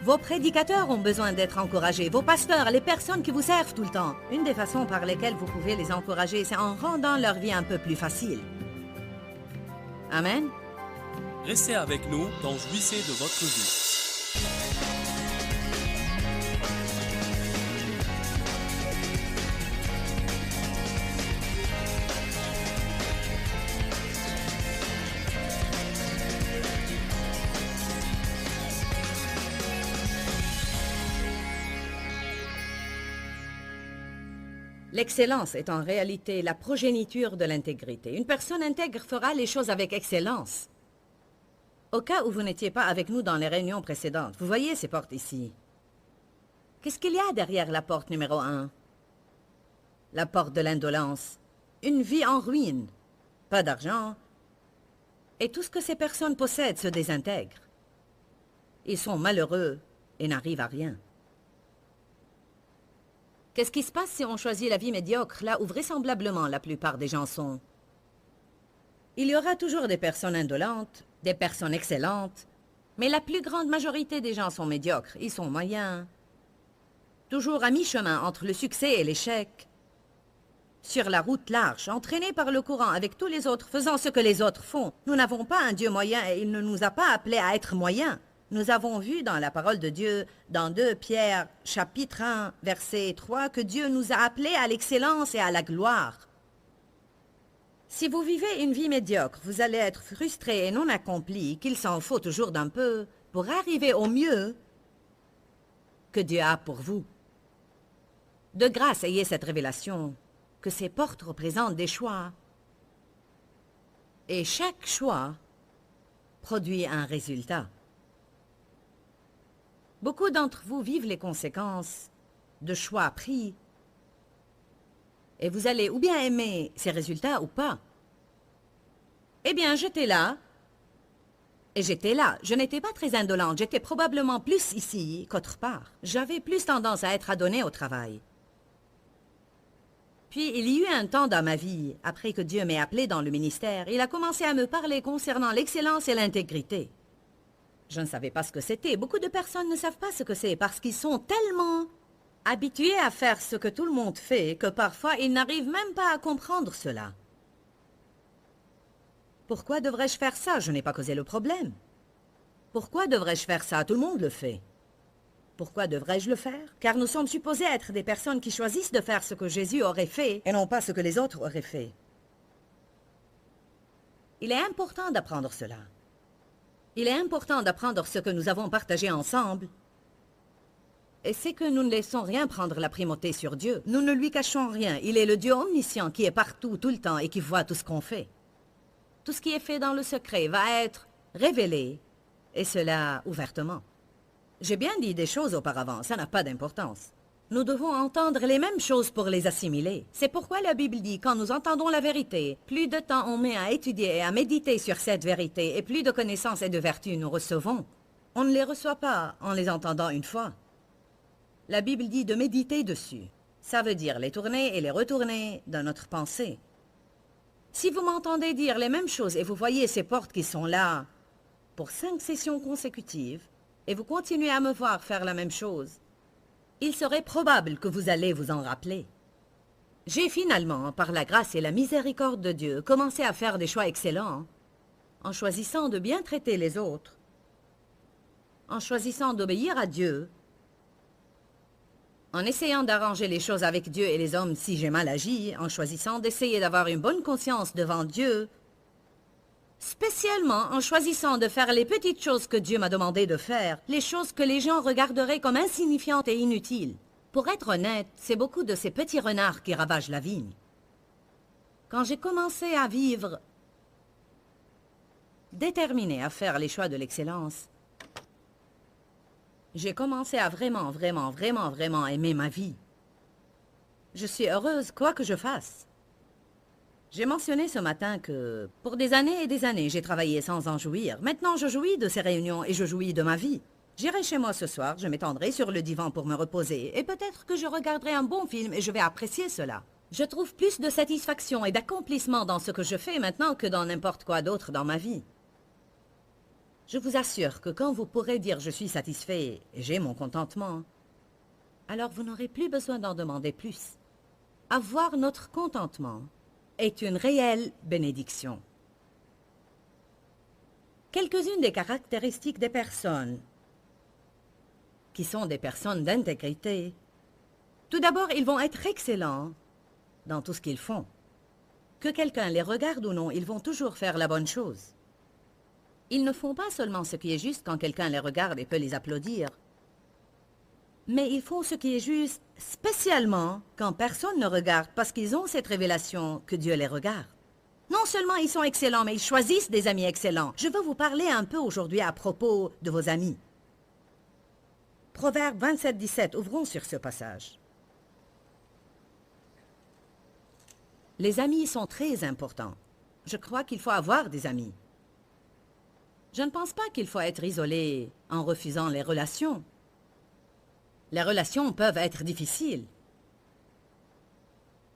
Vos prédicateurs ont besoin d'être encouragés, vos pasteurs, les personnes qui vous servent tout le temps. Une des façons par lesquelles vous pouvez les encourager, c'est en rendant leur vie un peu plus facile. Amen. Restez avec nous dans Jouissez de votre vie. L'excellence est en réalité la progéniture de l'intégrité. Une personne intègre fera les choses avec excellence. Au cas où vous n'étiez pas avec nous dans les réunions précédentes, vous voyez ces portes ici. Qu'est-ce qu'il y a derrière la porte numéro 1? La porte de l'indolence. Une vie en ruine. Pas d'argent. Et tout ce que ces personnes possèdent se désintègre. Ils sont malheureux et n'arrivent à rien. Qu'est-ce qui se passe si on choisit la vie médiocre, là où vraisemblablement la plupart des gens sont? Il y aura toujours des personnes indolentes, des personnes excellentes, mais la plus grande majorité des gens sont médiocres, ils sont moyens. Toujours à mi-chemin entre le succès et l'échec. Sur la route large, entraînés par le courant avec tous les autres, faisant ce que les autres font. Nous n'avons pas un Dieu moyen et il ne nous a pas appelés à être moyens. Nous avons vu dans la parole de Dieu, dans 2 Pierre, chapitre 1, verset 3, que Dieu nous a appelés à l'excellence et à la gloire. Si vous vivez une vie médiocre, vous allez être frustré et non accompli, qu'il s'en faut toujours d'un peu, pour arriver au mieux que Dieu a pour vous. De grâce, ayez cette révélation, que ces portes représentent des choix. Et chaque choix produit un résultat. Beaucoup d'entre vous vivent les conséquences de choix pris. Et vous allez ou bien aimer ces résultats ou pas. Eh bien, j'étais là. Et j'étais là. Je n'étais pas très indolente. J'étais probablement plus ici qu'autre part. J'avais plus tendance à être adonnée au travail. Puis, il y eut un temps dans ma vie, après que Dieu m'ait appelé dans le ministère, il a commencé à me parler concernant l'excellence et l'intégrité. Je ne savais pas ce que c'était. Beaucoup de personnes ne savent pas ce que c'est parce qu'ils sont tellement habitués à faire ce que tout le monde fait que parfois ils n'arrivent même pas à comprendre cela. Pourquoi devrais-je faire ça? Je n'ai pas causé le problème. Pourquoi devrais-je faire ça? Tout le monde le fait. Pourquoi devrais-je le faire? Car nous sommes supposés être des personnes qui choisissent de faire ce que Jésus aurait fait et non pas ce que les autres auraient fait. Il est important d'apprendre cela. Il est important d'apprendre ce que nous avons partagé ensemble. Et c'est que nous ne laissons rien prendre la primauté sur Dieu. Nous ne lui cachons rien. Il est le Dieu omniscient qui est partout, tout le temps et qui voit tout ce qu'on fait. Tout ce qui est fait dans le secret va être révélé, et cela ouvertement. J'ai bien dit des choses auparavant, ça n'a pas d'importance. Nous devons entendre les mêmes choses pour les assimiler. C'est pourquoi la Bible dit, quand nous entendons la vérité, plus de temps on met à étudier et à méditer sur cette vérité, et plus de connaissances et de vertus nous recevons. On ne les reçoit pas en les entendant une fois. La Bible dit de méditer dessus. Ça veut dire les tourner et les retourner dans notre pensée. Si vous m'entendez dire les mêmes choses et vous voyez ces portes qui sont là pour 5 sessions consécutives, et vous continuez à me voir faire la même chose, il serait probable que vous allez vous en rappeler. J'ai finalement, par la grâce et la miséricorde de Dieu, commencé à faire des choix excellents, en choisissant de bien traiter les autres, en choisissant d'obéir à Dieu, en essayant d'arranger les choses avec Dieu et les hommes si j'ai mal agi, en choisissant d'essayer d'avoir une bonne conscience devant Dieu, spécialement en choisissant de faire les petites choses que Dieu m'a demandé de faire, les choses que les gens regarderaient comme insignifiantes et inutiles. Pour être honnête, c'est beaucoup de ces petits renards qui ravagent la vigne. Quand j'ai commencé à vivre déterminé à faire les choix de l'excellence, j'ai commencé à vraiment aimer ma vie. Je suis heureuse quoi que je fasse. J'ai mentionné ce matin que, pour des années et des années, j'ai travaillé sans en jouir. Maintenant, je jouis de ces réunions et je jouis de ma vie. J'irai chez moi ce soir, je m'étendrai sur le divan pour me reposer, et peut-être que je regarderai un bon film et je vais apprécier cela. Je trouve plus de satisfaction et d'accomplissement dans ce que je fais maintenant que dans n'importe quoi d'autre dans ma vie. Je vous assure que quand vous pourrez dire « je suis satisfait et j'ai mon contentement », alors vous n'aurez plus besoin d'en demander plus. Avoir notre contentement est une réelle bénédiction. Quelques-unes des caractéristiques des personnes qui sont des personnes d'intégrité. Tout d'abord, ils vont être excellents dans tout ce qu'ils font. Que quelqu'un les regarde ou non, ils vont toujours faire la bonne chose. Ils ne font pas seulement ce qui est juste quand quelqu'un les regarde et peut les applaudir, mais ils font ce qui est juste spécialement quand personne ne regarde parce qu'ils ont cette révélation que Dieu les regarde. Non seulement ils sont excellents, mais ils choisissent des amis excellents. Je veux vous parler un peu aujourd'hui à propos de vos amis. Proverbe 27, 17, ouvrons sur ce passage. Les amis sont très importants. Je crois qu'il faut avoir des amis. Je ne pense pas qu'il faut être isolé en refusant les relations. Les relations peuvent être difficiles.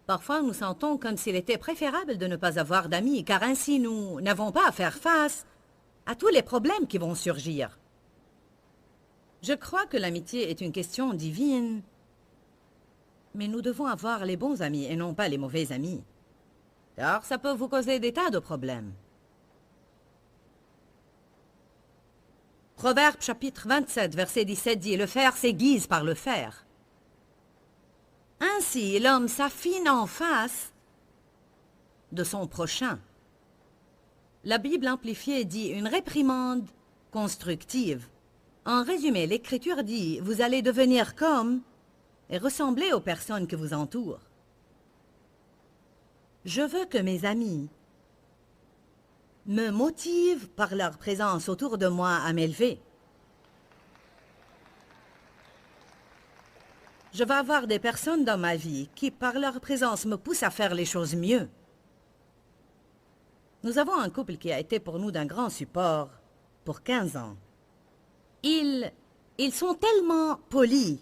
Parfois, nous sentons comme s'il était préférable de ne pas avoir d'amis, car ainsi nous n'avons pas à faire face à tous les problèmes qui vont surgir. Je crois que l'amitié est une question divine, mais nous devons avoir les bons amis et non pas les mauvais amis, car ça peut vous causer des tas de problèmes. Proverbe chapitre 27, verset 17 dit « Le fer s'aiguise par le fer ». Ainsi, l'homme s'affine en face de son prochain. La Bible amplifiée dit une réprimande constructive. En résumé, l'Écriture dit « Vous allez devenir comme et ressembler aux personnes que vous entourent ». Je veux que mes amis me motivent par leur présence autour de moi à m'élever. Je vais avoir des personnes dans ma vie qui, par leur présence, me poussent à faire les choses mieux. Nous avons un couple qui a été pour nous d'un grand support pour 15 ans. Ils sont tellement polis.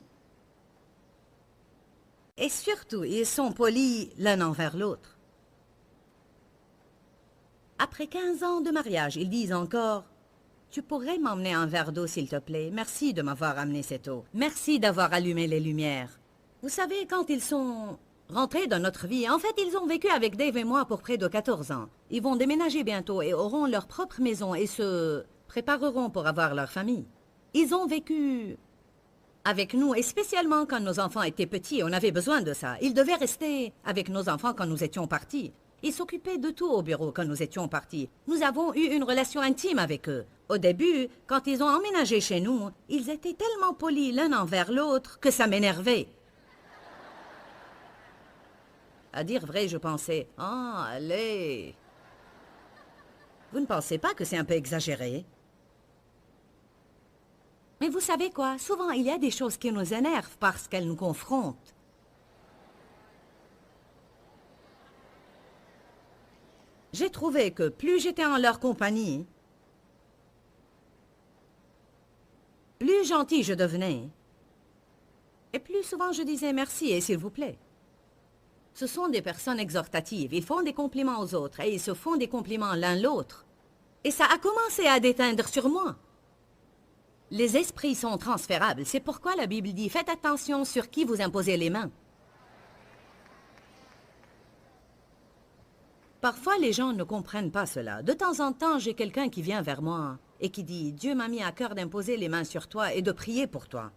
Et surtout, ils sont polis l'un envers l'autre. Après 15 ans de mariage, ils disent encore « Tu pourrais m'emmener un verre d'eau, s'il te plaît. Merci de m'avoir amené cette eau. Merci d'avoir allumé les lumières. » Vous savez, quand ils sont rentrés dans notre vie, en fait, ils ont vécu avec Dave et moi pour près de 14 ans. Ils vont déménager bientôt et auront leur propre maison et se prépareront pour avoir leur famille. Ils ont vécu avec nous, et spécialement quand nos enfants étaient petits, on avait besoin de ça. Ils devaient rester avec nos enfants quand nous étions partis. Ils s'occupaient de tout au bureau quand nous étions partis. Nous avons eu une relation intime avec eux. Au début, quand ils ont emménagé chez nous, ils étaient tellement polis l'un envers l'autre que ça m'énervait. À dire vrai, je pensais, « Ah, allez !» Vous ne pensez pas que c'est un peu exagéré? Mais vous savez quoi? Souvent, il y a des choses qui nous énervent parce qu'elles nous confrontent. J'ai trouvé que plus j'étais en leur compagnie, plus gentil je devenais, et plus souvent je disais merci et s'il vous plaît. Ce sont des personnes exhortatives, ils font des compliments aux autres et ils se font des compliments l'un l'autre. Et ça a commencé à déteindre sur moi. Les esprits sont transférables, c'est pourquoi la Bible dit « Faites attention sur qui vous imposez les mains ». Parfois, les gens ne comprennent pas cela. De temps en temps, j'ai quelqu'un qui vient vers moi et qui dit « Dieu m'a mis à cœur d'imposer les mains sur toi et de prier pour toi. »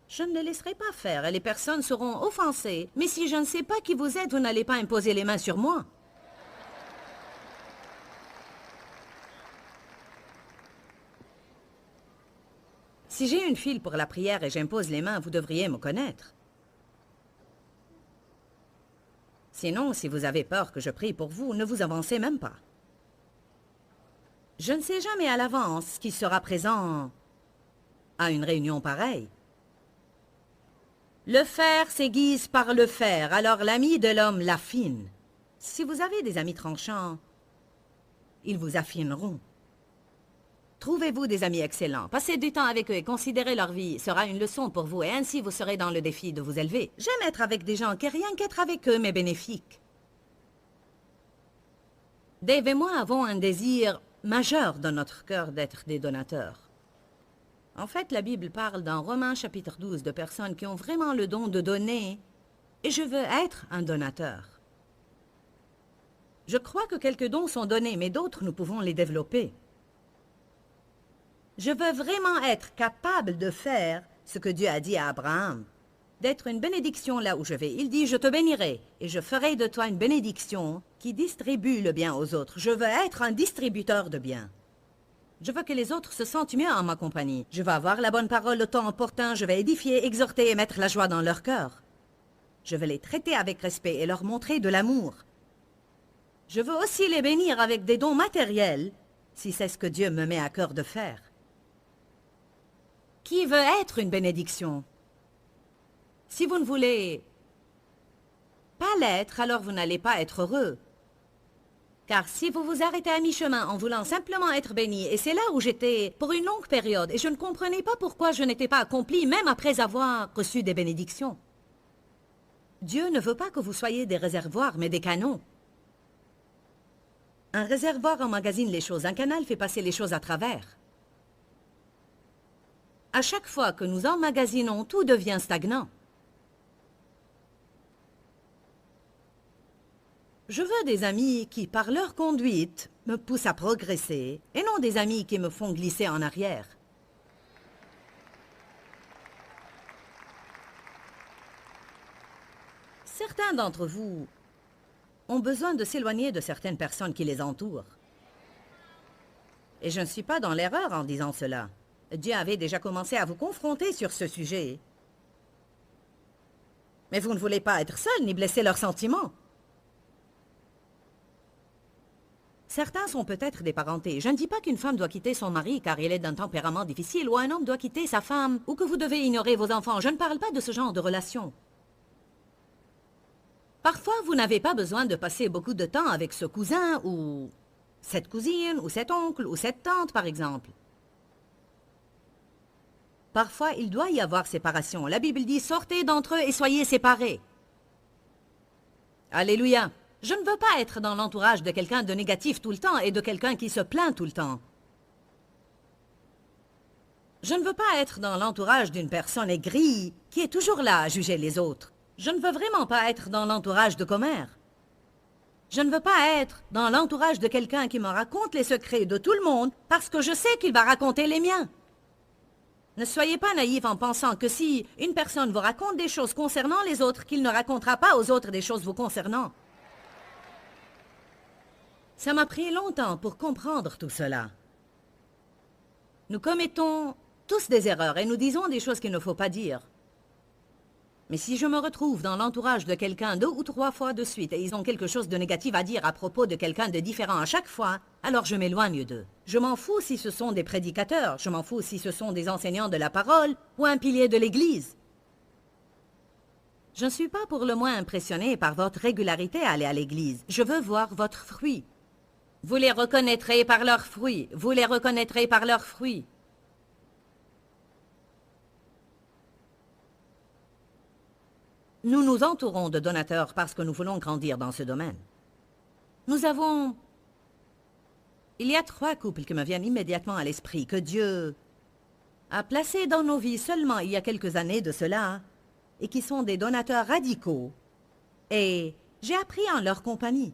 Je ne les laisserai pas faire et les personnes seront offensées. Mais si je ne sais pas qui vous êtes, vous n'allez pas imposer les mains sur moi. Si j'ai une file pour la prière et j'impose les mains, vous devriez me connaître. Sinon, si vous avez peur que je prie pour vous, ne vous avancez même pas. Je ne sais jamais à l'avance qui sera présent à une réunion pareille. Le fer s'aiguise par le fer, alors l'ami de l'homme l'affine. Si vous avez des amis tranchants, ils vous affineront. Trouvez-vous des amis excellents, passez du temps avec eux et considérez leur vie sera une leçon pour vous et ainsi vous serez dans le défi de vous élever. J'aime être avec des gens qui rien qu'être avec eux m'est bénéfique. Dave et moi avons un désir majeur dans notre cœur d'être des donateurs. En fait, la Bible parle dans Romains chapitre 12 de personnes qui ont vraiment le don de donner, et je veux être un donateur. Je crois que quelques dons sont donnés, mais d'autres, nous pouvons les développer. Je veux vraiment être capable de faire ce que Dieu a dit à Abraham, d'être une bénédiction là où je vais. Il dit, je te bénirai, et je ferai de toi une bénédiction qui distribue le bien aux autres. Je veux être un distributeur de bien. Je veux que les autres se sentent mieux en ma compagnie. Je veux avoir la bonne parole au temps opportun. Je vais édifier, exhorter et mettre la joie dans leur cœur. Je veux les traiter avec respect et leur montrer de l'amour. Je veux aussi les bénir avec des dons matériels, si c'est ce que Dieu me met à cœur de faire. Qui veut être une bénédiction? Si vous ne voulez pas l'être, alors vous n'allez pas être heureux. Car si vous vous arrêtez à mi-chemin en voulant simplement être béni, et c'est là où j'étais pour une longue période, et je ne comprenais pas pourquoi je n'étais pas accompli, même après avoir reçu des bénédictions. Dieu ne veut pas que vous soyez des réservoirs, mais des canons. Un réservoir emmagasine les choses, un canal fait passer les choses à travers. À chaque fois que nous emmagasinons, tout devient stagnant. Je veux des amis qui, par leur conduite, me poussent à progresser, et non des amis qui me font glisser en arrière. Certains d'entre vous ont besoin de s'éloigner de certaines personnes qui les entourent. Et je ne suis pas dans l'erreur en disant cela. Dieu avait déjà commencé à vous confronter sur ce sujet. Mais vous ne voulez pas être seul ni blesser leurs sentiments. Certains sont peut-être des parentés. Je ne dis pas qu'une femme doit quitter son mari car il est d'un tempérament difficile, ou un homme doit quitter sa femme, ou que vous devez ignorer vos enfants. Je ne parle pas de ce genre de relation. Parfois, vous n'avez pas besoin de passer beaucoup de temps avec ce cousin, ou cette cousine, ou cet oncle, ou cette tante, par exemple. Parfois, il doit y avoir séparation. La Bible dit « Sortez d'entre eux et soyez séparés ». Alléluia. Je ne veux pas être dans l'entourage de quelqu'un de négatif tout le temps et de quelqu'un qui se plaint tout le temps. Je ne veux pas être dans l'entourage d'une personne aigrie qui est toujours là à juger les autres. Je ne veux vraiment pas être dans l'entourage de commères. Je ne veux pas être dans l'entourage de quelqu'un qui me raconte les secrets de tout le monde parce que je sais qu'il va raconter les miens. Ne soyez pas naïfs en pensant que si une personne vous raconte des choses concernant les autres, qu'il ne racontera pas aux autres des choses vous concernant. Ça m'a pris longtemps pour comprendre tout cela. Nous commettons tous des erreurs et nous disons des choses qu'il ne faut pas dire. Mais si je me retrouve dans l'entourage de quelqu'un 2 ou 3 fois de suite et ils ont quelque chose de négatif à dire à propos de quelqu'un de différent à chaque fois, alors je m'éloigne d'eux. Je m'en fous si ce sont des prédicateurs, je m'en fous si ce sont des enseignants de la parole ou un pilier de l'Église. Je ne suis pas pour le moins impressionné par votre régularité à aller à l'Église. Je veux voir votre fruit. Vous les reconnaîtrez par leurs fruits. Vous les reconnaîtrez par leurs fruits. Nous nous entourons de donateurs parce que nous voulons grandir dans ce domaine. Nous avons... Il y a 3 couples qui me viennent immédiatement à l'esprit que Dieu a placés dans nos vies seulement il y a quelques années de cela et qui sont des donateurs radicaux. Et j'ai appris en leur compagnie.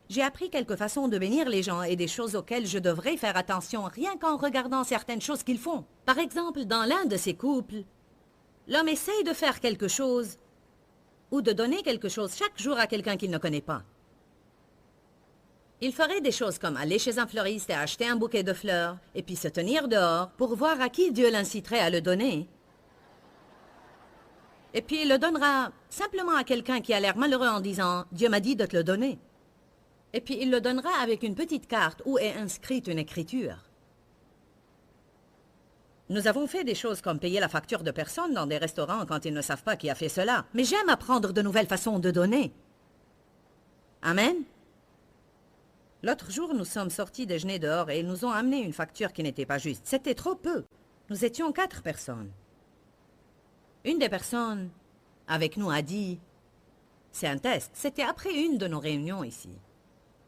J'ai appris quelques façons de bénir les gens et des choses auxquelles je devrais faire attention rien qu'en regardant certaines choses qu'ils font. Par exemple, dans l'un de ces couples, l'homme essaye de faire quelque chose ou de donner quelque chose chaque jour à quelqu'un qu'il ne connaît pas. Il ferait des choses comme aller chez un fleuriste et acheter un bouquet de fleurs et puis se tenir dehors pour voir à qui Dieu l'inciterait à le donner. Et puis il le donnera simplement à quelqu'un qui a l'air malheureux en disant « Dieu m'a dit de te le donner ». Et puis il le donnera avec une petite carte où est inscrite une écriture. Nous avons fait des choses comme payer la facture de personnes dans des restaurants quand ils ne savent pas qui a fait cela. Mais j'aime apprendre de nouvelles façons de donner. Amen. L'autre jour, nous sommes sortis déjeuner dehors et ils nous ont amené une facture qui n'était pas juste. C'était trop peu. Nous étions 4 personnes. Une des personnes avec nous a dit « C'est un test. » C'était après une de nos réunions ici.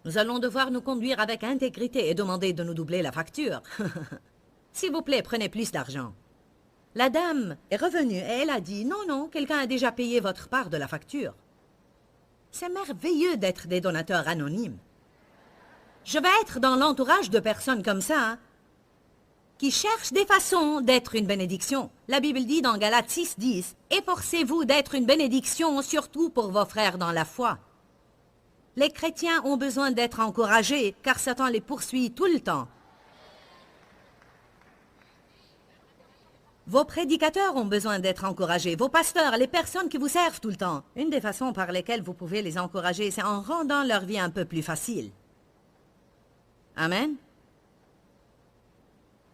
Nous allons devoir nous conduire avec intégrité et demander de nous doubler la facture. S'il vous plaît, prenez plus d'argent. La dame est revenue et elle a dit « Non, non, quelqu'un a déjà payé votre part de la facture. » C'est merveilleux d'être des donateurs anonymes. Je vais être dans l'entourage de personnes comme ça, hein, qui cherchent des façons d'être une bénédiction. La Bible dit dans Galates 6:10 « Efforcez-vous d'être une bénédiction, surtout pour vos frères dans la foi. » Les chrétiens ont besoin d'être encouragés, car Satan les poursuit tout le temps. Vos prédicateurs ont besoin d'être encouragés, vos pasteurs, les personnes qui vous servent tout le temps. Une des façons par lesquelles vous pouvez les encourager, c'est en rendant leur vie un peu plus facile. Amen.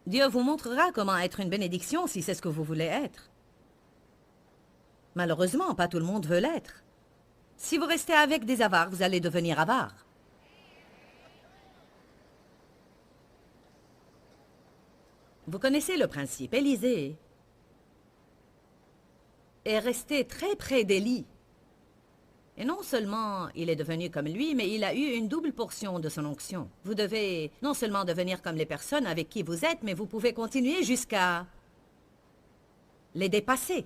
Dieu vous montrera comment être une bénédiction si c'est ce que vous voulez être. Malheureusement, pas tout le monde veut l'être. Si vous restez avec des avares, vous allez devenir avare. Vous connaissez le principe. Élisée est resté très près d'Élie. Et non seulement il est devenu comme lui, mais il a eu une double portion de son onction. Vous devez non seulement devenir comme les personnes avec qui vous êtes, mais vous pouvez continuer jusqu'à les dépasser.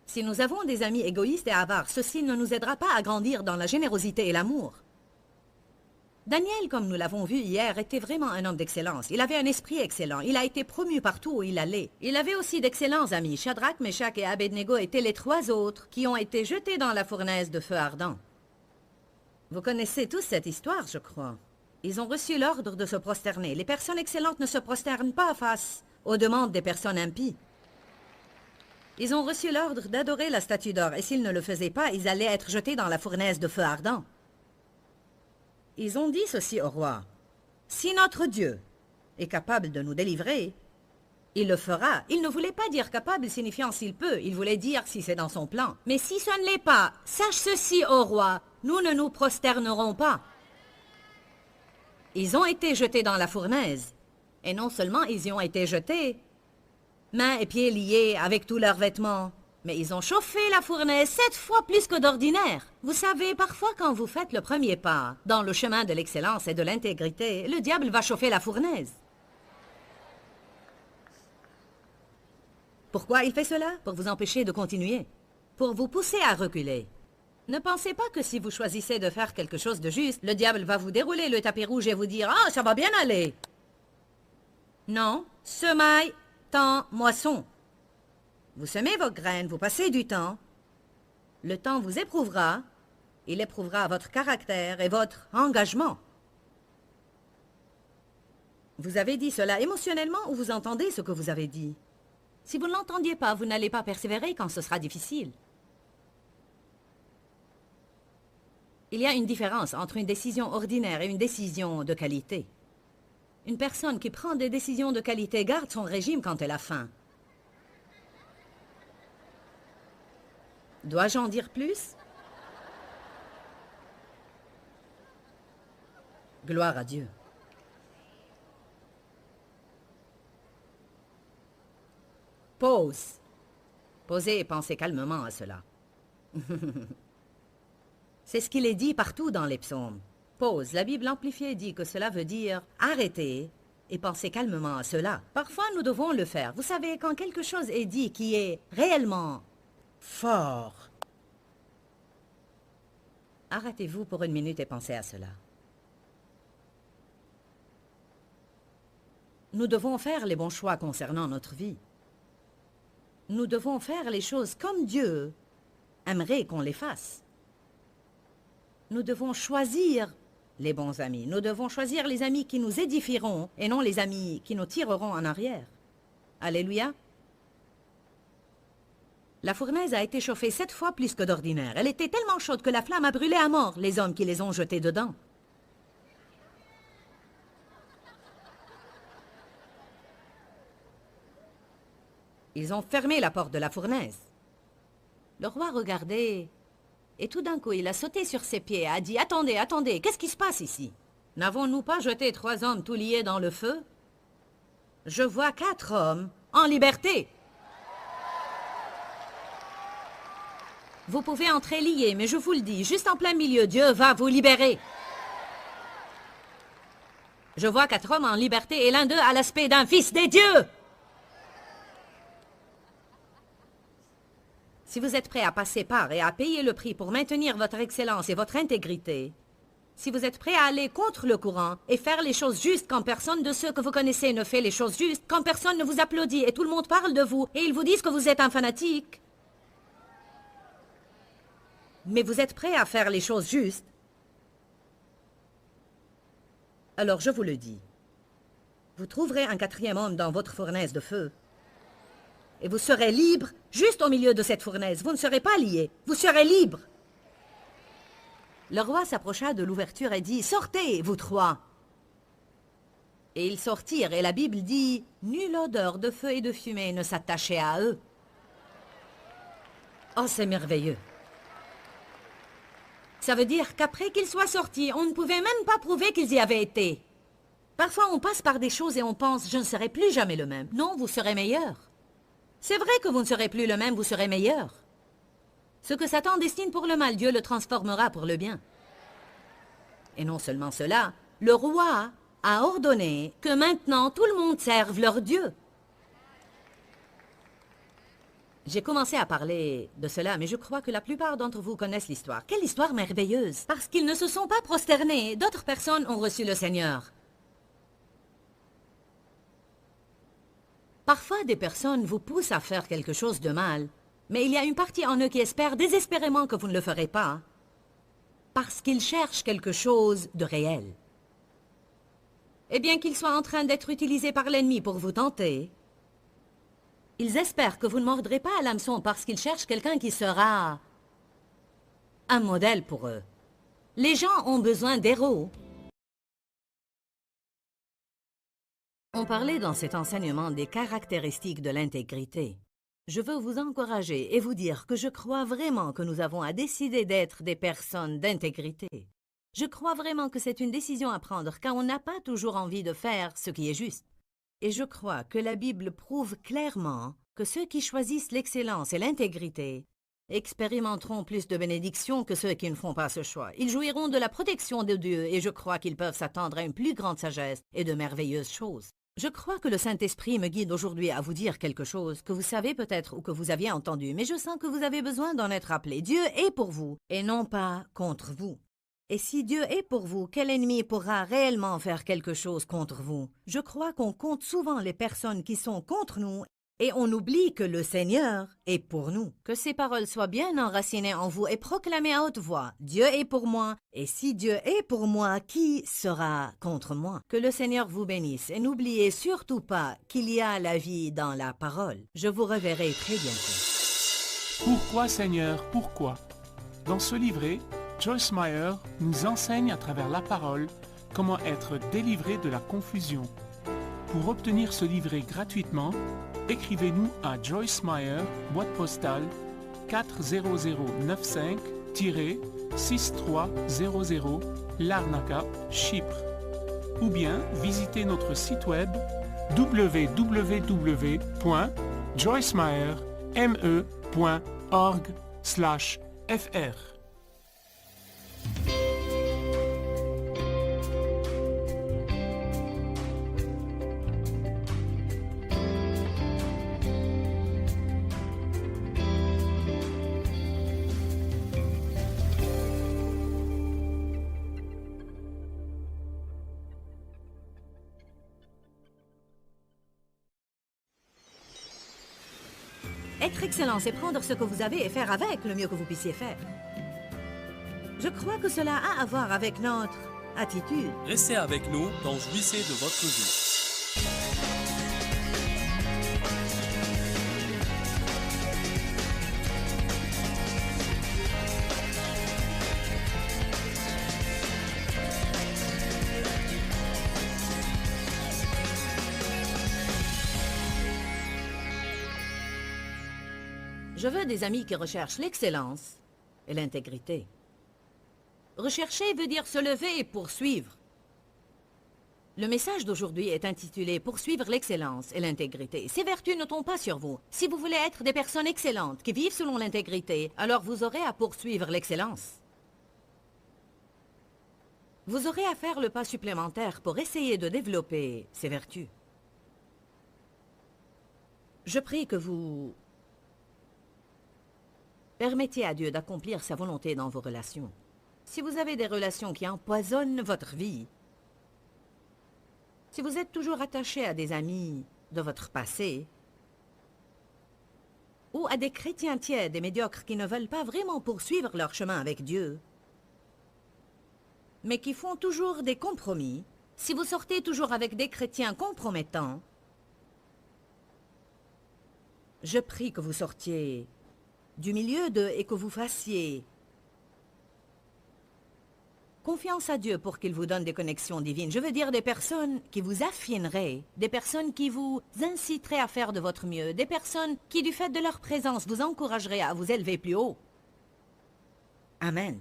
Si nous avons des amis égoïstes et avares, ceci ne nous aidera pas à grandir dans la générosité et l'amour. Daniel, comme nous l'avons vu hier, était vraiment un homme d'excellence. Il avait un esprit excellent. Il a été promu partout où il allait. Il avait aussi d'excellents amis. Shadrach, Meshach et Abednego étaient les 3 autres qui ont été jetés dans la fournaise de feu ardent. Vous connaissez tous cette histoire, je crois. Ils ont reçu l'ordre de se prosterner. Les personnes excellentes ne se prosternent pas face aux demandes des personnes impies. Ils ont reçu l'ordre d'adorer la statue d'or, et s'ils ne le faisaient pas, ils allaient être jetés dans la fournaise de feu ardent. Ils ont dit ceci au roi. « Si notre Dieu est capable de nous délivrer, il le fera. » Il ne voulait pas dire capable signifiant s'il peut, il voulait dire si c'est dans son plan. « Mais si ce ne l'est pas, sache ceci, ô roi, nous ne nous prosternerons pas. » Ils ont été jetés dans la fournaise, et non seulement ils y ont été jetés, mains et pieds liés avec tous leurs vêtements, mais ils ont chauffé la fournaise 7 fois plus que d'ordinaire. Vous savez, parfois quand vous faites le premier pas dans le chemin de l'excellence et de l'intégrité, le diable va chauffer la fournaise. Pourquoi il fait cela? Pour vous empêcher de continuer, pour vous pousser à reculer. Ne pensez pas que si vous choisissez de faire quelque chose de juste, le diable va vous dérouler le tapis rouge et vous dire « Ah, ça va bien aller !» Non, semaille, temps, moisson. Vous semez vos graines, vous passez du temps. Le temps vous éprouvera. Il éprouvera votre caractère et votre engagement. Vous avez dit cela émotionnellement ou vous entendez ce que vous avez dit? Si vous ne l'entendiez pas, vous n'allez pas persévérer quand ce sera difficile. Il y a une différence entre une décision ordinaire et une décision de qualité. Une personne qui prend des décisions de qualité garde son régime quand elle a faim. Dois-je en dire plus? Gloire à Dieu. Pause. Posez et pensez calmement à cela. C'est ce qu'il est dit partout dans les psaumes. Pause. La Bible amplifiée dit que cela veut dire arrêter et pensez calmement à cela. Parfois, nous devons le faire. Vous savez, quand quelque chose est dit qui est réellement fort, arrêtez-vous pour 1 minute et pensez à cela. Nous devons faire les bons choix concernant notre vie. Nous devons faire les choses comme Dieu aimerait qu'on les fasse. Nous devons choisir les bons amis. Nous devons choisir les amis qui nous édifieront et non les amis qui nous tireront en arrière. Alléluia. La fournaise a été chauffée 7 fois plus que d'ordinaire. Elle était tellement chaude que la flamme a brûlé à mort les hommes qui les ont jetés dedans. Ils ont fermé la porte de la fournaise. Le roi regardait, et tout d'un coup, il a sauté sur ses pieds et a dit « Attendez, attendez, qu'est-ce qui se passe ici? N'avons-nous pas jeté 3 hommes tout liés dans le feu? Je vois 4 hommes en liberté. » Vous pouvez entrer lié, mais je vous le dis, juste en plein milieu, Dieu va vous libérer. Je vois 4 hommes en liberté et l'un d'eux a l'aspect d'un fils des dieux. Si vous êtes prêt à passer par et à payer le prix pour maintenir votre excellence et votre intégrité, si vous êtes prêt à aller contre le courant et faire les choses justes quand personne de ceux que vous connaissez ne fait les choses justes, quand personne ne vous applaudit et tout le monde parle de vous et ils vous disent que vous êtes un fanatique, mais vous êtes prêt à faire les choses justes, alors je vous le dis, vous trouverez un 4e homme dans votre fournaise de feu. Et vous serez libre juste au milieu de cette fournaise. Vous ne serez pas lié, vous serez libre. Le roi s'approcha de l'ouverture et dit, « Sortez, vous 3 !» Et ils sortirent, et la Bible dit, « Nulle odeur de feu et de fumée ne s'attachait à eux. » Oh, c'est merveilleux. Ça veut dire qu'après qu'ils soient sortis, on ne pouvait même pas prouver qu'ils y avaient été. Parfois, on passe par des choses et on pense, « Je ne serai plus jamais le même. » Non, vous serez meilleur. C'est vrai que vous ne serez plus le même, vous serez meilleur. Ce que Satan destine pour le mal, Dieu le transformera pour le bien. Et non seulement cela, le roi a ordonné que maintenant tout le monde serve leur Dieu. J'ai commencé à parler de cela, mais je crois que la plupart d'entre vous connaissent l'histoire. Quelle histoire merveilleuse! Parce qu'ils ne se sont pas prosternés, d'autres personnes ont reçu le Seigneur. Parfois, des personnes vous poussent à faire quelque chose de mal, mais il y a une partie en eux qui espère désespérément que vous ne le ferez pas, parce qu'ils cherchent quelque chose de réel. Et bien qu'ils soient en train d'être utilisés par l'ennemi pour vous tenter, ils espèrent que vous ne mordrez pas à l'hameçon parce qu'ils cherchent quelqu'un qui sera un modèle pour eux. Les gens ont besoin d'héros. On parlait dans cet enseignement des caractéristiques de l'intégrité. Je veux vous encourager et vous dire que je crois vraiment que nous avons à décider d'être des personnes d'intégrité. Je crois vraiment que c'est une décision à prendre car on n'a pas toujours envie de faire ce qui est juste. Et je crois que la Bible prouve clairement que ceux qui choisissent l'excellence et l'intégrité expérimenteront plus de bénédictions que ceux qui ne font pas ce choix. Ils jouiront de la protection de Dieu et je crois qu'ils peuvent s'attendre à une plus grande sagesse et de merveilleuses choses. Je crois que le Saint-Esprit me guide aujourd'hui à vous dire quelque chose que vous savez peut-être ou que vous aviez entendu, mais je sens que vous avez besoin d'en être rappelé. Dieu est pour vous et non pas contre vous. Et si Dieu est pour vous, quel ennemi pourra réellement faire quelque chose contre vous? Je crois qu'on compte souvent les personnes qui sont contre nous et on oublie que le Seigneur est pour nous. Que ces paroles soient bien enracinées en vous et proclamées à haute voix. Dieu est pour moi, et si Dieu est pour moi, qui sera contre moi? Que le Seigneur vous bénisse et n'oubliez surtout pas qu'il y a la vie dans la parole. Je vous reverrai très bientôt. Pourquoi Seigneur, pourquoi? Dans ce livret, Joyce Meyer nous enseigne à travers la parole comment être délivré de la confusion. Pour obtenir ce livret gratuitement, écrivez-nous à Joyce Meyer, boîte postale 40095-6300 Larnaca, Chypre. Ou bien visitez notre site web www.joycemeyer.org/fr. Être excellent, c'est prendre ce que vous avez et faire avec le mieux que vous puissiez faire. Je crois que cela a à voir avec notre attitude. Restez avec nous dans Jouissez de votre vie. Je veux des amis qui recherchent l'excellence et l'intégrité. Rechercher veut dire se lever et poursuivre. Le message d'aujourd'hui est intitulé « Poursuivre l'excellence et l'intégrité ». Ces vertus ne tombent pas sur vous. Si vous voulez être des personnes excellentes qui vivent selon l'intégrité, alors vous aurez à poursuivre l'excellence. Vous aurez à faire le pas supplémentaire pour essayer de développer ces vertus. Je prie que vous permettiez à Dieu d'accomplir sa volonté dans vos relations. Si vous avez des relations qui empoisonnent votre vie, si vous êtes toujours attaché à des amis de votre passé, ou à des chrétiens tièdes et médiocres qui ne veulent pas vraiment poursuivre leur chemin avec Dieu, mais qui font toujours des compromis, si vous sortez toujours avec des chrétiens compromettants, je prie que vous sortiez du milieu d'eux et que vous fassiez confiance à Dieu pour qu'il vous donne des connexions divines. Je veux dire des personnes qui vous affineraient, des personnes qui vous inciteraient à faire de votre mieux, des personnes qui, du fait de leur présence, vous encourageraient à vous élever plus haut. Amen.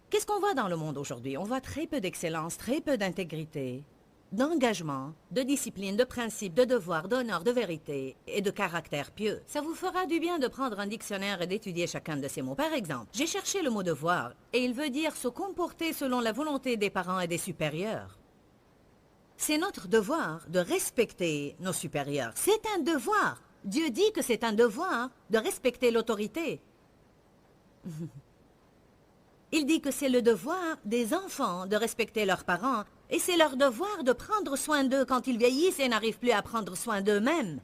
Qu'est-ce qu'on voit dans le monde aujourd'hui? On voit très peu d'excellence, très peu d'intégrité, d'engagement, de discipline, de principe, de devoir, d'honneur, de vérité et de caractère pieux. Ça vous fera du bien de prendre un dictionnaire et d'étudier chacun de ces mots. Par exemple, j'ai cherché le mot devoir et il veut dire se comporter selon la volonté des parents et des supérieurs. C'est notre devoir de respecter nos supérieurs. C'est un devoir. Dieu dit que c'est un devoir de respecter l'autorité. Il dit que c'est le devoir des enfants de respecter leurs parents et c'est leur devoir de prendre soin d'eux quand ils vieillissent et n'arrivent plus à prendre soin d'eux-mêmes.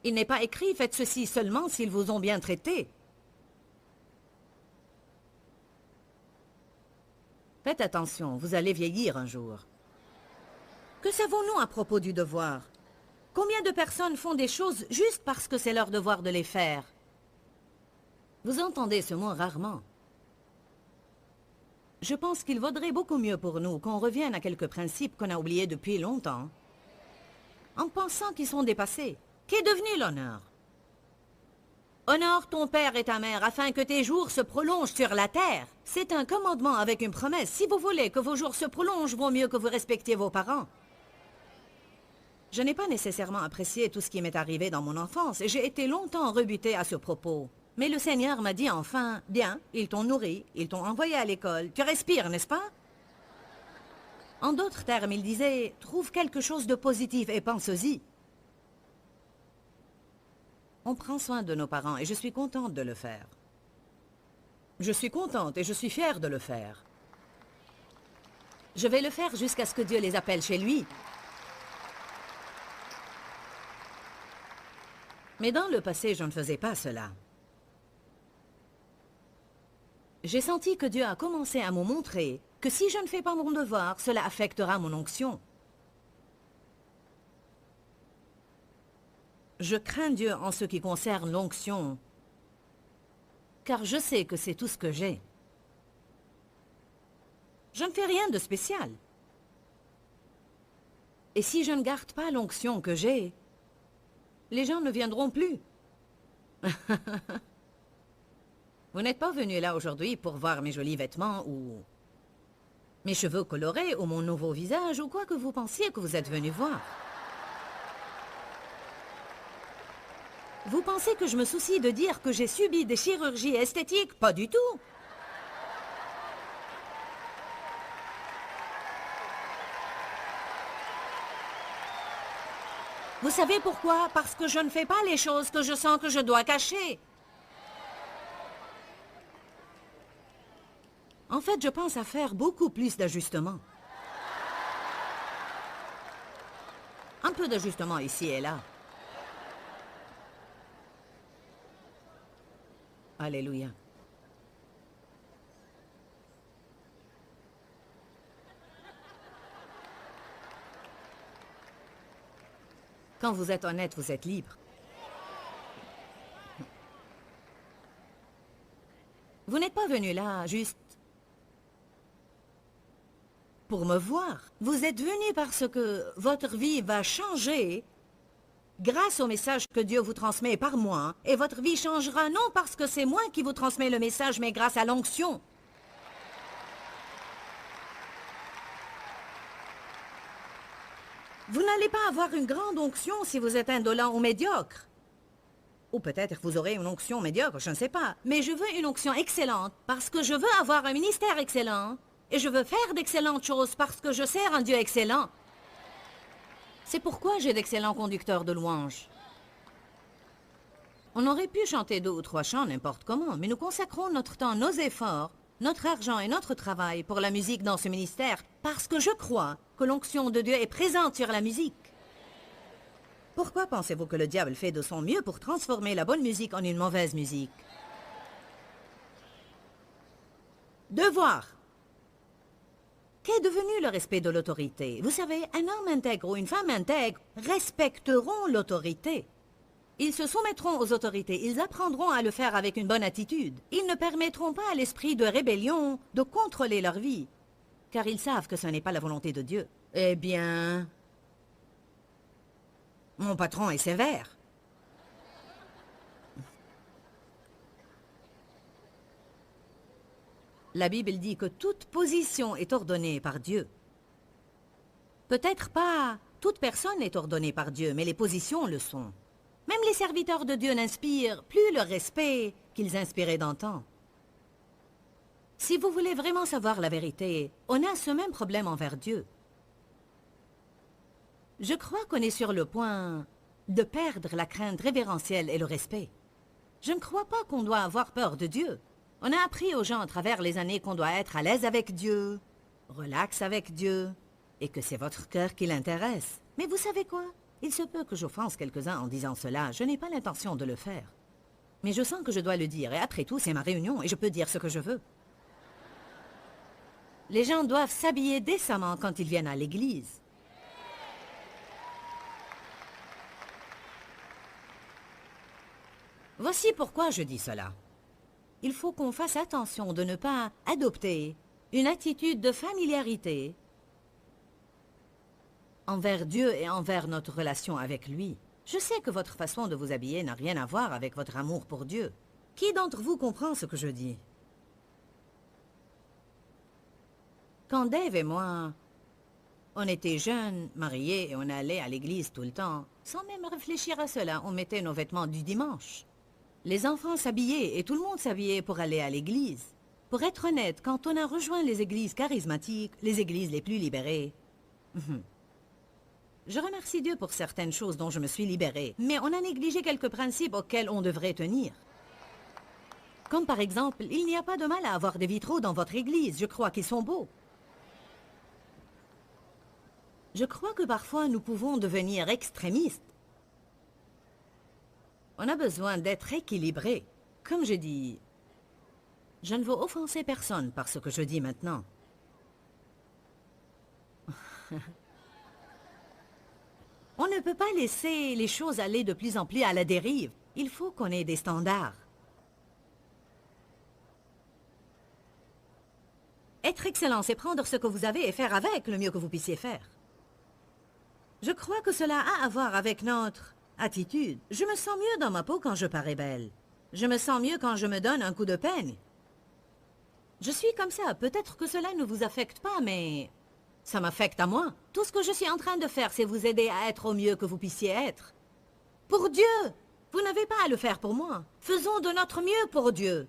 Il n'est pas écrit « Faites ceci seulement s'ils vous ont bien traité ». Faites attention, vous allez vieillir un jour. Que savons-nous à propos du devoir? Combien de personnes font des choses juste parce que c'est leur devoir de les faire? Vous entendez ce mot rarement. Je pense qu'il vaudrait beaucoup mieux pour nous qu'on revienne à quelques principes qu'on a oubliés depuis longtemps, en pensant qu'ils sont dépassés. Qu'est devenu l'honneur? Honore ton père et ta mère afin que tes jours se prolongent sur la terre. C'est un commandement avec une promesse. Si vous voulez que vos jours se prolongent, vaut mieux que vous respectiez vos parents. Je n'ai pas nécessairement apprécié tout ce qui m'est arrivé dans mon enfance et j'ai été longtemps rebutée à ce propos. Mais le Seigneur m'a dit enfin, « Bien, ils t'ont nourri, ils t'ont envoyé à l'école. Tu respires, n'est-ce pas ?» En d'autres termes, il disait, « Trouve quelque chose de positif et pense-y. » On prend soin de nos parents et je suis contente de le faire. Je suis contente et je suis fière de le faire. Je vais le faire jusqu'à ce que Dieu les appelle chez lui. Mais dans le passé, je ne faisais pas cela. J'ai senti que Dieu a commencé à me montrer que si je ne fais pas mon devoir, cela affectera mon onction. Je crains Dieu en ce qui concerne l'onction, car je sais que c'est tout ce que j'ai. Je ne fais rien de spécial. Et si je ne garde pas l'onction que j'ai, les gens ne viendront plus. Vous n'êtes pas venu là aujourd'hui pour voir mes jolis vêtements ou mes cheveux colorés ou mon nouveau visage ou quoi que vous pensiez que vous êtes venu voir. Vous pensez que je me soucie de dire que j'ai subi des chirurgies esthétiques? Pas du tout. Vous savez pourquoi? Parce que je ne fais pas les choses que je sens que je dois cacher. En fait, je pense à faire beaucoup plus d'ajustements. Un peu d'ajustements ici et là. Alléluia. Quand vous êtes honnête, vous êtes libre. Vous n'êtes pas venu là juste pour me voir. Vous êtes venu parce que votre vie va changer grâce au message que Dieu vous transmet par moi. Et votre vie changera non parce que c'est moi qui vous transmets le message, mais grâce à l'onction. Vous n'allez pas avoir une grande onction si vous êtes indolent ou médiocre. Ou peut-être vous aurez une onction médiocre, je ne sais pas. Mais je veux une onction excellente parce que je veux avoir un ministère excellent. Et je veux faire d'excellentes choses parce que je sers un Dieu excellent. C'est pourquoi j'ai d'excellents conducteurs de louanges. On aurait pu chanter 2 ou 3 chants n'importe comment, mais nous consacrons notre temps, nos efforts, notre argent et notre travail pour la musique dans ce ministère parce que je crois que l'onction de Dieu est présente sur la musique. Pourquoi pensez-vous que le diable fait de son mieux pour transformer la bonne musique en une mauvaise musique? Devoir. Qu'est devenu le respect de l'autorité? Vous savez, un homme intègre ou une femme intègre respecteront l'autorité. Ils se soumettront aux autorités, ils apprendront à le faire avec une bonne attitude. Ils ne permettront pas à l'esprit de rébellion de contrôler leur vie, car ils savent que ce n'est pas la volonté de Dieu. Eh bien, mon patron est sévère. La Bible dit que toute position est ordonnée par Dieu. Peut-être pas toute personne est ordonnée par Dieu, mais les positions le sont. Même les serviteurs de Dieu n'inspirent plus le respect qu'ils inspiraient d'antan. Si vous voulez vraiment savoir la vérité, on a ce même problème envers Dieu. Je crois qu'on est sur le point de perdre la crainte révérentielle et le respect. Je ne crois pas qu'on doit avoir peur de Dieu. On a appris aux gens à travers les années qu'on doit être à l'aise avec Dieu, relax avec Dieu, et que c'est votre cœur qui l'intéresse. Mais vous savez quoi? Il se peut que j'offense quelques-uns en disant cela. Je n'ai pas l'intention de le faire. Mais je sens que je dois le dire, et après tout, c'est ma réunion, et je peux dire ce que je veux. Les gens doivent s'habiller décemment quand ils viennent à l'église. Voici pourquoi je dis cela. Il faut qu'on fasse attention de ne pas adopter une attitude de familiarité envers Dieu et envers notre relation avec lui. Je sais que votre façon de vous habiller n'a rien à voir avec votre amour pour Dieu. Qui d'entre vous comprend ce que je dis? Quand Dave et moi, on était jeunes, mariés, et on allait à l'église tout le temps, sans même réfléchir à cela, on mettait nos vêtements du dimanche. Les enfants s'habillaient et tout le monde s'habillait pour aller à l'église. Pour être honnête, quand on a rejoint les églises charismatiques, les églises les plus libérées, je remercie Dieu pour certaines choses dont je me suis libérée, mais on a négligé quelques principes auxquels on devrait tenir. Comme par exemple, il n'y a pas de mal à avoir des vitraux dans votre église, je crois qu'ils sont beaux. Je crois que parfois nous pouvons devenir extrémistes. On a besoin d'être équilibré. Comme je dis, je ne veux offenser personne par ce que je dis maintenant. On ne peut pas laisser les choses aller de plus en plus à la dérive. Il faut qu'on ait des standards. Être excellent, c'est prendre ce que vous avez et faire avec le mieux que vous puissiez faire. Je crois que cela a à voir avec notre attitude. Je me sens mieux dans ma peau quand je parais belle. Je me sens mieux quand je me donne un coup de peigne. Je suis comme ça. Peut-être que cela ne vous affecte pas, mais ça m'affecte à moi. Tout ce que je suis en train de faire, c'est vous aider à être au mieux que vous puissiez être. Pour Dieu! Vous n'avez pas à le faire pour moi. Faisons de notre mieux pour Dieu.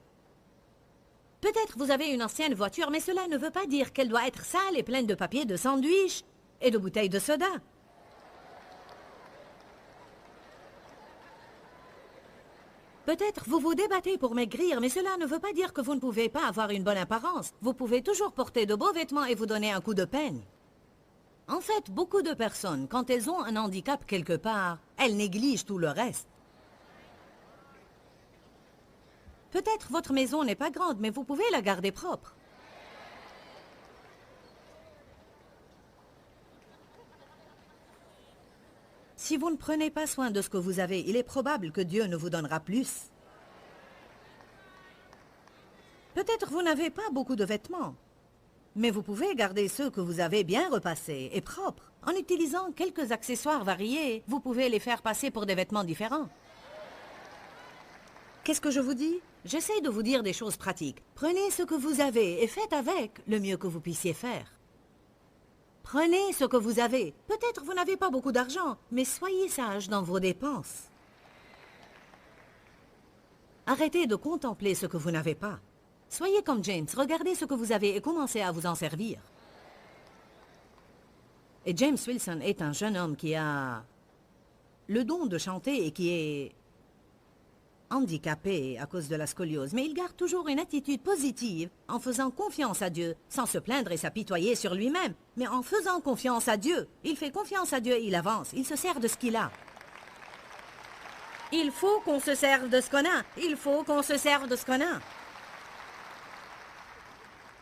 Peut-être vous avez une ancienne voiture, mais cela ne veut pas dire qu'elle doit être sale et pleine de papier de sandwich et de bouteilles de soda. Peut-être vous vous débattez pour maigrir, mais cela ne veut pas dire que vous ne pouvez pas avoir une bonne apparence. Vous pouvez toujours porter de beaux vêtements et vous donner un coup de peigne. En fait, beaucoup de personnes, quand elles ont un handicap quelque part, elles négligent tout le reste. Peut-être votre maison n'est pas grande, mais vous pouvez la garder propre. Si vous ne prenez pas soin de ce que vous avez, il est probable que Dieu ne vous donnera plus. Peut-être vous n'avez pas beaucoup de vêtements, mais vous pouvez garder ceux que vous avez bien repassés et propres. En utilisant quelques accessoires variés, vous pouvez les faire passer pour des vêtements différents. Qu'est-ce que je vous dis? J'essaie de vous dire des choses pratiques. Prenez ce que vous avez et faites avec le mieux que vous puissiez faire. Prenez ce que vous avez. Peut-être vous n'avez pas beaucoup d'argent, mais soyez sage dans vos dépenses. Arrêtez de contempler ce que vous n'avez pas. Soyez comme James, regardez ce que vous avez et commencez à vous en servir. Et James Wilson est un jeune homme qui a le don de chanter et qui est handicapé à cause de la scoliose. Mais il garde toujours une attitude positive en faisant confiance à Dieu, sans se plaindre et s'apitoyer sur lui-même, mais en faisant confiance à Dieu. Il fait confiance à Dieu et il avance, il se sert de ce qu'il a. Il faut qu'on se serve de ce qu'on a. Il faut qu'on se serve de ce qu'on a.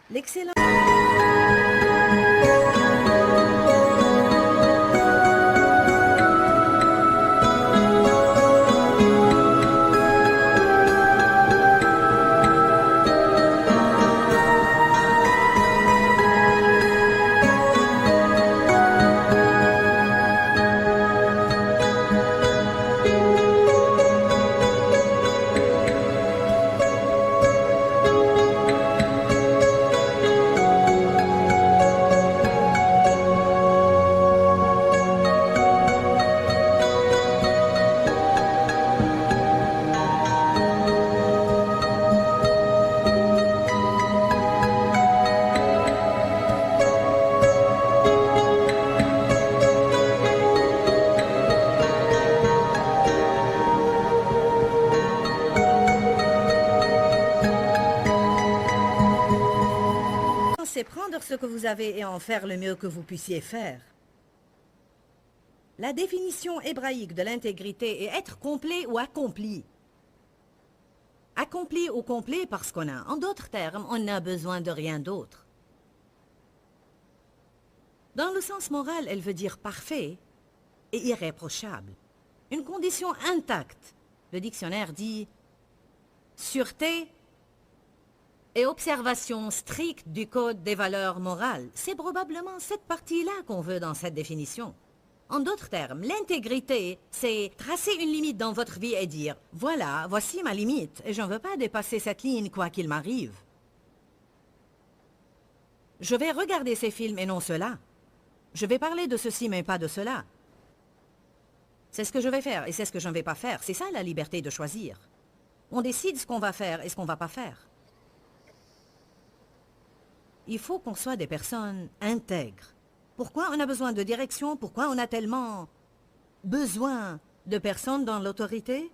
L'excellent... C'est prendre ce que vous avez et en faire le mieux que vous puissiez faire. La définition hébraïque de l'intégrité est être complet ou accompli. Accompli ou complet parce qu'on a. En d'autres termes, on n'a besoin de rien d'autre. Dans le sens moral, elle veut dire parfait et irréprochable. Une condition intacte. Le dictionnaire dit sûreté et observation stricte du code des valeurs morales. C'est probablement cette partie-là qu'on veut dans cette définition. En d'autres termes, l'intégrité, c'est tracer une limite dans votre vie et dire « Voilà, voici ma limite, et je ne veux pas dépasser cette ligne quoi qu'il m'arrive. Je vais regarder ces films et non cela. Je vais parler de ceci mais pas de cela. C'est ce que je vais faire et c'est ce que je ne vais pas faire. C'est ça la liberté de choisir. On décide ce qu'on va faire et ce qu'on ne va pas faire. Il faut qu'on soit des personnes intègres. Pourquoi on a besoin de direction? Pourquoi on a tellement besoin de personnes dans l'autorité?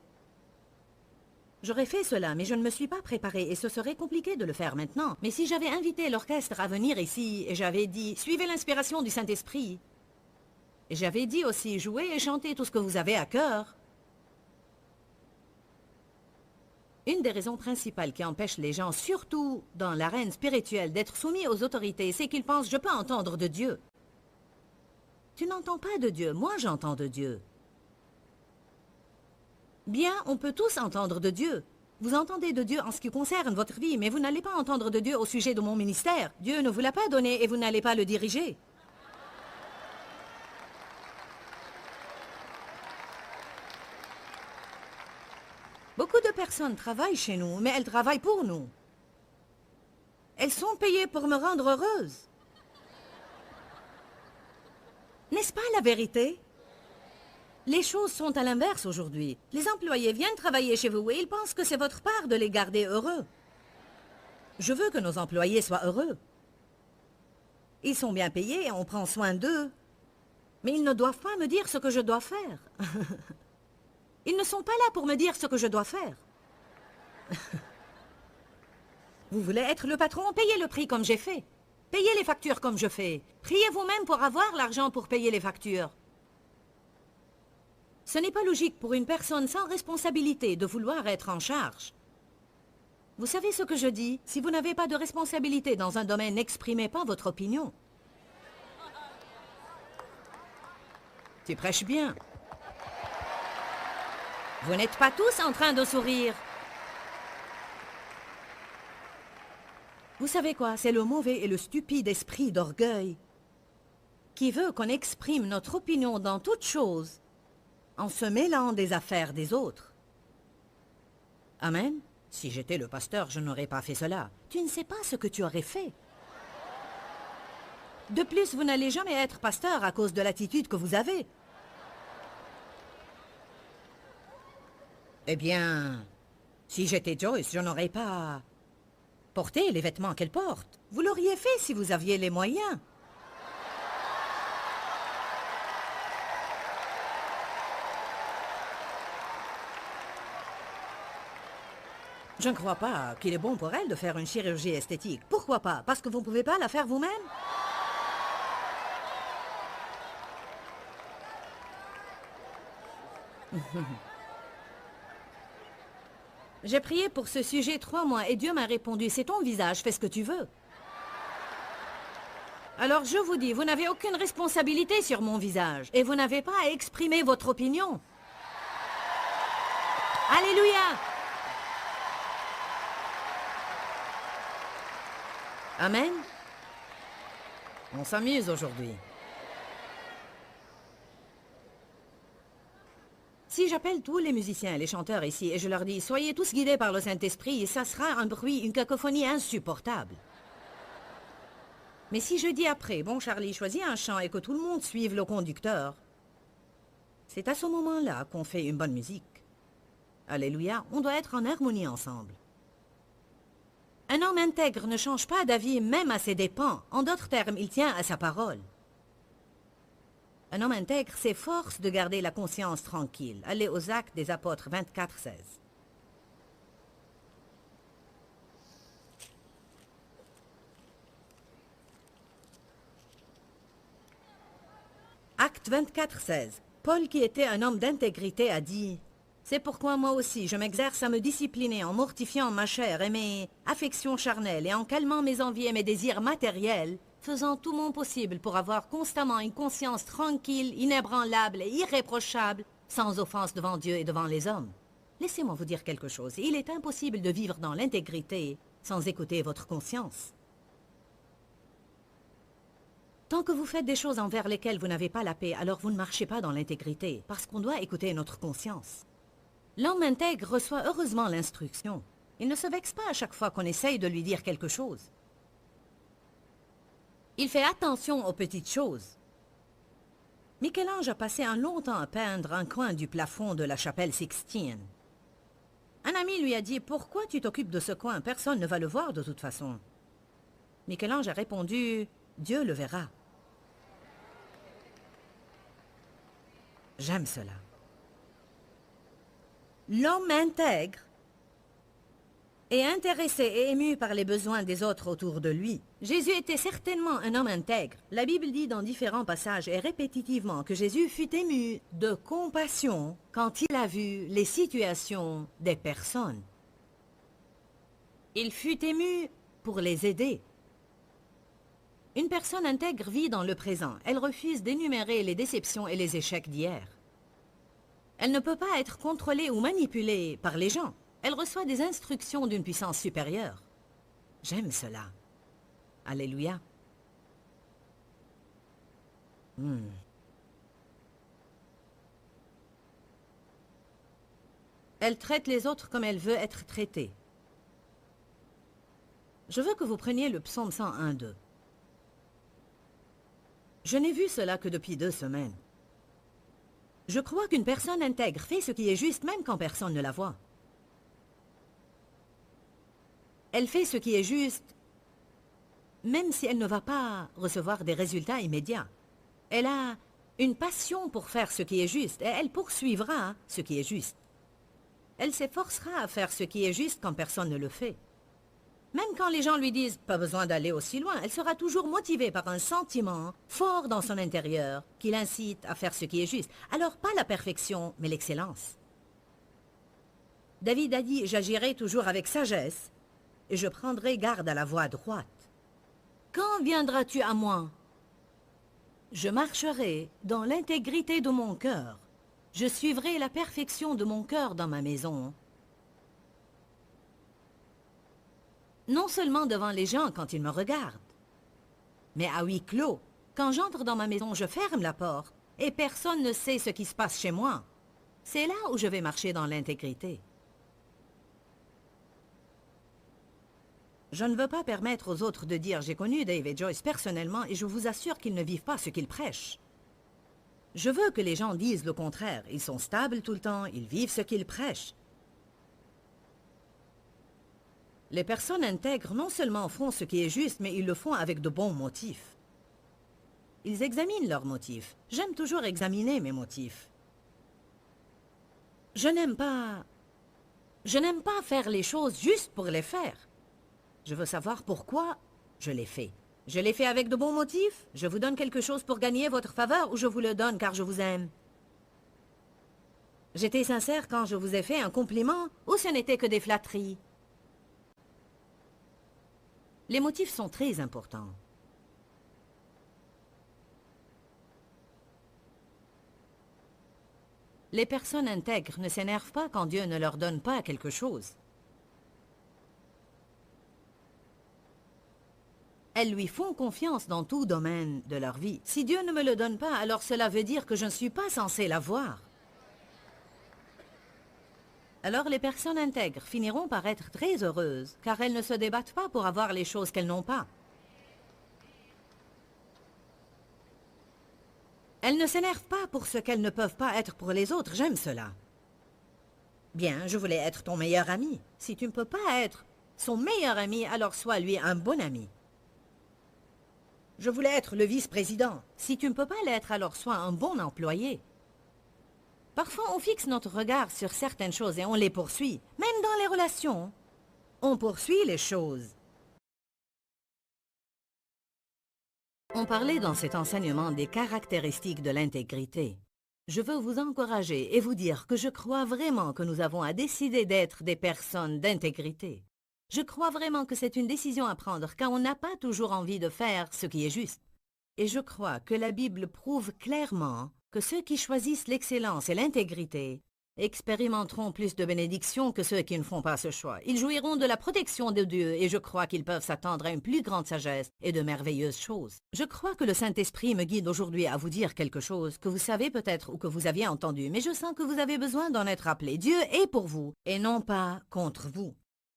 J'aurais fait cela, mais je ne me suis pas préparée et ce serait compliqué de le faire maintenant. Mais si j'avais invité l'orchestre à venir ici et j'avais dit « Suivez l'inspiration du Saint-Esprit » et j'avais dit aussi « Jouez et chantez tout ce que vous avez à cœur », une des raisons principales qui empêchent les gens, surtout dans l'arène spirituelle, d'être soumis aux autorités, c'est qu'ils pensent « Je peux entendre de Dieu ». Tu n'entends pas de Dieu, moi j'entends de Dieu. Bien, on peut tous entendre de Dieu. Vous entendez de Dieu en ce qui concerne votre vie, mais vous n'allez pas entendre de Dieu au sujet de mon ministère. Dieu ne vous l'a pas donné et vous n'allez pas le diriger. Beaucoup de personnes travaillent chez nous, mais elles travaillent pour nous. Elles sont payées pour me rendre heureuse. N'est-ce pas la vérité? Les choses sont à l'inverse aujourd'hui. Les employés viennent travailler chez vous et ils pensent que c'est votre part de les garder heureux. Je veux que nos employés soient heureux. Ils sont bien payés et on prend soin d'eux. Mais ils ne doivent pas me dire ce que je dois faire. Ils ne sont pas là pour me dire ce que je dois faire. Vous voulez être le patron? Payez le prix comme j'ai fait. Payez les factures comme je fais. Priez vous-même pour avoir l'argent pour payer les factures. Ce n'est pas logique pour une personne sans responsabilité de vouloir être en charge. Vous savez ce que je dis? Si vous n'avez pas de responsabilité dans un domaine, n'exprimez pas votre opinion. Tu prêches bien. Vous n'êtes pas tous en train de sourire. Vous savez quoi? C'est le mauvais et le stupide esprit d'orgueil qui veut qu'on exprime notre opinion dans toute chose en se mêlant des affaires des autres. Amen. Si j'étais le pasteur, je n'aurais pas fait cela. Tu ne sais pas ce que tu aurais fait. De plus, vous n'allez jamais être pasteur à cause de l'attitude que vous avez. Eh bien, si j'étais Joyce, je n'aurais pas porté les vêtements qu'elle porte. Vous l'auriez fait si vous aviez les moyens. Je ne crois pas qu'il est bon pour elle de faire une chirurgie esthétique. Pourquoi pas? Parce que vous ne pouvez pas la faire vous-même? J'ai prié pour ce sujet 3 mois et Dieu m'a répondu, c'est ton visage, fais ce que tu veux. Alors je vous dis, vous n'avez aucune responsabilité sur mon visage et vous n'avez pas à exprimer votre opinion. Alléluia! Amen. On s'amuse aujourd'hui. Si j'appelle tous les musiciens et les chanteurs ici et je leur dis « Soyez tous guidés par le Saint-Esprit », ça sera un bruit, une cacophonie insupportable. Mais si je dis après « Bon Charlie, choisis un chant et que tout le monde suive le conducteur », c'est à ce moment-là qu'on fait une bonne musique. Alléluia, on doit être en harmonie ensemble. Un homme intègre ne change pas d'avis même à ses dépens. En d'autres termes, il tient à sa parole. Un homme intègre s'efforce de garder la conscience tranquille. Allez aux Actes des Apôtres 24, 16. Acte 24, 16. Paul, qui était un homme d'intégrité, a dit « C'est pourquoi moi aussi je m'exerce à me discipliner en mortifiant ma chair et mes affections charnelles et en calmant mes envies et mes désirs matériels, faisant tout mon possible pour avoir constamment une conscience tranquille, inébranlable et irréprochable, sans offense devant Dieu et devant les hommes. Laissez-moi vous dire quelque chose. Il est impossible de vivre dans l'intégrité sans écouter votre conscience. Tant que vous faites des choses envers lesquelles vous n'avez pas la paix, alors vous ne marchez pas dans l'intégrité, parce qu'on doit écouter notre conscience. L'homme intègre reçoit heureusement l'instruction. Il ne se vexe pas à chaque fois qu'on essaye de lui dire quelque chose. Il fait attention aux petites choses. Michel-Ange a passé un long temps à peindre un coin du plafond de la chapelle Sixtine. Un ami lui a dit « Pourquoi tu t'occupes de ce coin? Personne ne va le voir de toute façon. » Michel-Ange a répondu « Dieu le verra. » J'aime cela. L'homme intègre est intéressé et ému par les besoins des autres autour de lui. Jésus était certainement un homme intègre. La Bible dit dans différents passages et répétitivement que Jésus fut ému de compassion quand il a vu les situations des personnes. Il fut ému pour les aider. Une personne intègre vit dans le présent. Elle refuse d'énumérer les déceptions et les échecs d'hier. Elle ne peut pas être contrôlée ou manipulée par les gens. Elle reçoit des instructions d'une puissance supérieure. J'aime cela. Alléluia. Elle traite les autres comme elle veut être traitée. Je veux que vous preniez le psaume 101:2. Je n'ai vu cela que depuis 2 semaines. Je crois qu'une personne intègre fait ce qui est juste même quand personne ne la voit. Elle fait ce qui est juste, même si elle ne va pas recevoir des résultats immédiats. Elle a une passion pour faire ce qui est juste et elle poursuivra ce qui est juste. Elle s'efforcera à faire ce qui est juste quand personne ne le fait. Même quand les gens lui disent « pas besoin d'aller aussi loin », elle sera toujours motivée par un sentiment fort dans son intérieur qui l'incite à faire ce qui est juste. Alors pas la perfection, mais l'excellence. David a dit « j'agirai toujours avec sagesse et je prendrai garde à la voie droite. Quand viendras-tu à moi? Je marcherai dans l'intégrité de mon cœur. Je suivrai la perfection de mon cœur dans ma maison. » Non seulement devant les gens quand ils me regardent, mais à huis clos. Quand j'entre dans ma maison, je ferme la porte et personne ne sait ce qui se passe chez moi. C'est là où je vais marcher dans l'intégrité. Je ne veux pas permettre aux autres de dire « J'ai connu Dave et Joyce personnellement et je vous assure qu'ils ne vivent pas ce qu'ils prêchent. » Je veux que les gens disent le contraire. Ils sont stables tout le temps, ils vivent ce qu'ils prêchent. Les personnes intègres non seulement font ce qui est juste, mais ils le font avec de bons motifs. Ils examinent leurs motifs. J'aime toujours examiner mes motifs. Je n'aime pas faire les choses juste pour les faire. Je veux savoir pourquoi je les fais. Je les fais avec de bons motifs? Je vous donne quelque chose pour gagner votre faveur ou je vous le donne car je vous aime? J'étais sincère quand je vous ai fait un compliment ou ce n'était que des flatteries? Les motifs sont très importants. Les personnes intègres ne s'énervent pas quand Dieu ne leur donne pas quelque chose. Elles lui font confiance dans tout domaine de leur vie. Si Dieu ne me le donne pas, alors cela veut dire que je ne suis pas censé l'avoir. Alors les personnes intègres finiront par être très heureuses, car elles ne se débattent pas pour avoir les choses qu'elles n'ont pas. Elles ne s'énervent pas pour ce qu'elles ne peuvent pas être pour les autres. J'aime cela. Bien, je voulais être ton meilleur ami. Si tu ne peux pas être son meilleur ami, alors sois lui un bon ami. Je voulais être le vice-président. Si tu ne peux pas l'être, alors sois un bon employé. Parfois, on fixe notre regard sur certaines choses et on les poursuit. Même dans les relations, on poursuit les choses. On parlait dans cet enseignement des caractéristiques de l'intégrité. Je veux vous encourager et vous dire que je crois vraiment que nous avons à décider d'être des personnes d'intégrité. Je crois vraiment que c'est une décision à prendre car on n'a pas toujours envie de faire ce qui est juste. Et je crois que la Bible prouve clairement que ceux qui choisissent l'excellence et l'intégrité expérimenteront plus de bénédictions que ceux qui ne font pas ce choix. Ils jouiront de la protection de Dieu et je crois qu'ils peuvent s'attendre à une plus grande sagesse et de merveilleuses choses. Je crois que le Saint-Esprit me guide aujourd'hui à vous dire quelque chose que vous savez peut-être ou que vous aviez entendu, mais je sens que vous avez besoin d'en être rappelé. Dieu est pour vous et non pas contre vous.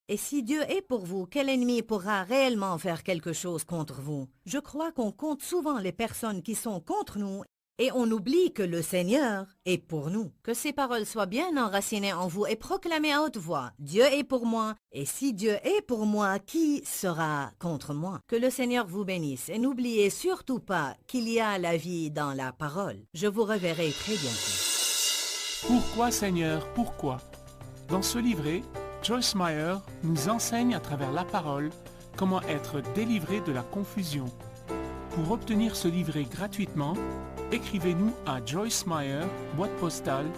Et si Dieu est pour vous, quel ennemi pourra réellement faire quelque chose contre vous? Je crois qu'on compte souvent les personnes qui sont contre nous et on oublie que le Seigneur est pour nous. Que ces paroles soient bien enracinées en vous et proclamées à haute voix. Dieu est pour moi, et si Dieu est pour moi, qui sera contre moi? Que le Seigneur vous bénisse et n'oubliez surtout pas qu'il y a la vie dans la parole. Je vous reverrai très bientôt. Pourquoi Seigneur, pourquoi? Dans ce livret, Joyce Meyer nous enseigne à travers la parole comment être délivré de la confusion. Pour obtenir ce livret gratuitement, écrivez-nous à Joyce Meyer, boîte postale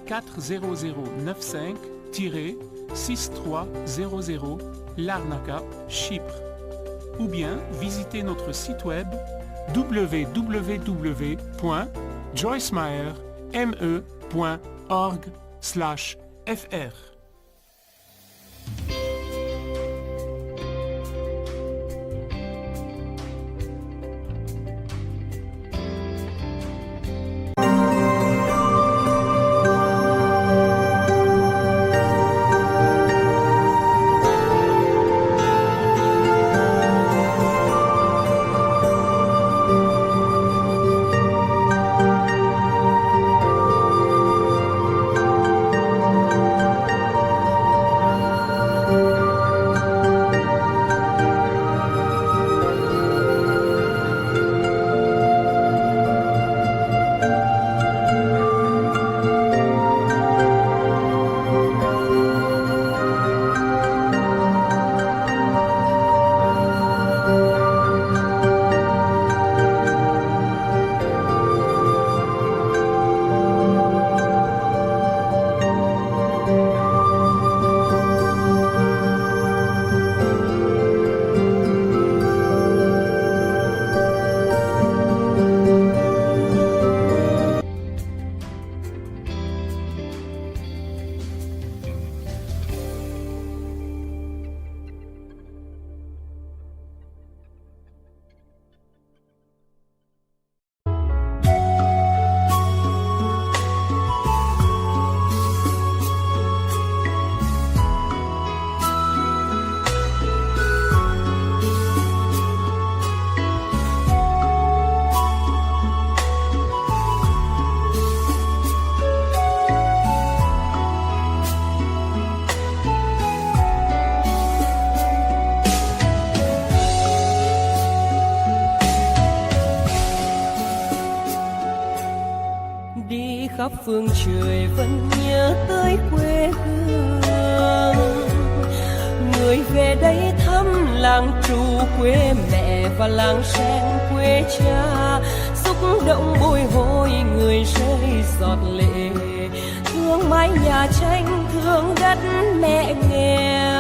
40095-6300 Larnaca, Chypre. Ou bien visitez notre site web www.joycemeyer.org/fr. khắp phương trời vẫn nhớ tới quê hương. Người về đây thăm làng Trù quê mẹ và làng Sen quê cha, xúc động bồi hồi người rơi giọt lệ, thương mái nhà tranh thương đất mẹ nghèo.